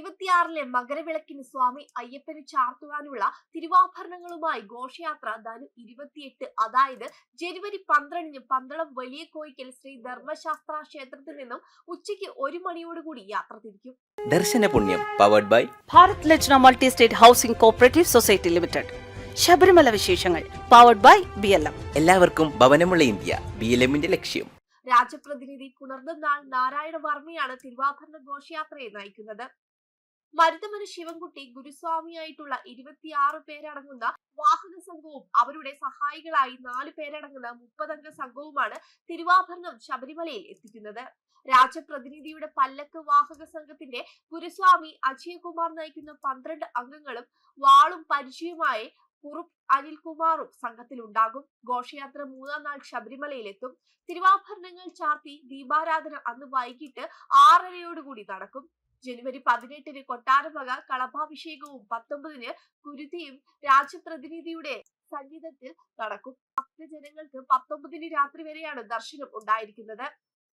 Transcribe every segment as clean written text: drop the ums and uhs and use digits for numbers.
ഇരുപത്തിയാറിലെ മകരവിളക്കിന് സ്വാമി അയ്യപ്പന് ചാർത്തുവാനുള്ള തിരുവാഭരണങ്ങളുമായി ഘോഷയാത്ര ധനു 28, അതായത് ജനുവരി 12-ന് പന്തളം വലിയ കോയിക്കൽ ശ്രീ ധർമ്മശാസ്ത്ര ക്ഷേത്രത്തിൽ നിന്നും ഉച്ചയ്ക്ക് 1 മണിയോടുകൂടി യാത്ര തിരിക്കും. ദർശന പുണ്യം powered by Bharat Lajna multi state housing cooperative society limited. Sabarimala വിശേഷങ്ങൾ പവർഡ് ബൈ BLM. എല്ലാവർക്കും ഭവനമുള്ള ഇന്ത്യ BLMന്റെ ലക്ഷ്യം. രാജപ്രതിനിധി പുണർന്നാൾ നാരായണ വർമ്മയാണ് തിരുവാഭരണ ഘോഷയാത്രയെ നയിക്കുന്നത്. മരുതമന ശിവൻകുട്ടി ഗുരുസ്വാമിയായിട്ടുള്ള 26 പേരടങ്ങുന്ന വാഹന സംഘവും അവരുടെ സഹായികളായി 4 പേരടങ്ങുന്ന 30 അംഗ സംഘവുമാണ് തിരുവാഭരണം ശബരിമലയിൽ എത്തിക്കുന്നത്. രാജപ്രതിനിധിയുടെ പല്ലക്ക് വാഹക സംഘത്തിന്റെ ഗുരുസ്വാമി അജയകുമാർ നയിക്കുന്ന 12 അംഗങ്ങളും വാളും പരിചയമായ കുറുപ്പ് അനിൽകുമാറും സംഘത്തിലുണ്ടാകും. ഘോഷയാത്ര 3-ാം നാൾ ശബരിമലയിലെത്തും. തിരുവാഭരണങ്ങൾ ചാർത്തി ദീപാരാധന അന്ന് വൈകിട്ട് 6:30 നടക്കും. ജനുവരി 18-ന് കൊട്ടാരവക കളഭാഭിഷേകവും 19-ന് കുരുതിയും രാജപ്രതിനിധിയുടെ സന്നിധത്തിൽ നടക്കും. ഭക്തജനങ്ങൾക്ക് 19-ന് രാത്രി വരെയാണ് ദർശനം ഉണ്ടായിരിക്കുന്നത്.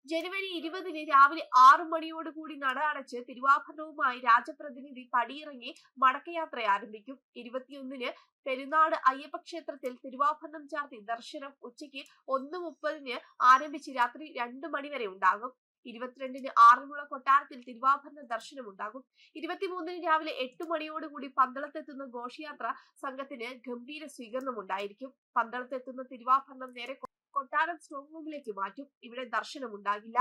ജനുവരി 20-ന് രാവിലെ 6 മണിയോടുകൂടി നട അടച്ച് തിരുവാഭരണവുമായി രാജപ്രതിനിധി പടിയിറങ്ങി മടക്കയാത്ര ആരംഭിക്കും. 21-ന് പെരുന്നാട് അയ്യപ്പ ക്ഷേത്രത്തിൽ തിരുവാഭരണം ചാർത്തി ദർശനം ഉച്ചയ്ക്ക് 1:30-ന് ആരംഭിച്ച് രാത്രി 2 മണി വരെ ഉണ്ടാകും. 22-ന് ആറന്മുള കൊട്ടാരത്തിൽ തിരുവാഭരണ ദർശനം ഉണ്ടാകും. 23-ന് രാവിലെ 8 മണിയോടുകൂടി പന്തളത്തെത്തുന്ന ഘോഷയാത്ര സംഘത്തിന് ഗംഭീര സ്വീകരണം ഉണ്ടായിരിക്കും. പന്തളത്തെത്തുന്ന തിരുവാഭരണം നേരെ കൊട്ടാരം സ്ട്രോങ് റൂമിലേക്ക് മാറ്റും. ഇവിടെ ദർശനം ഉണ്ടാകില്ല.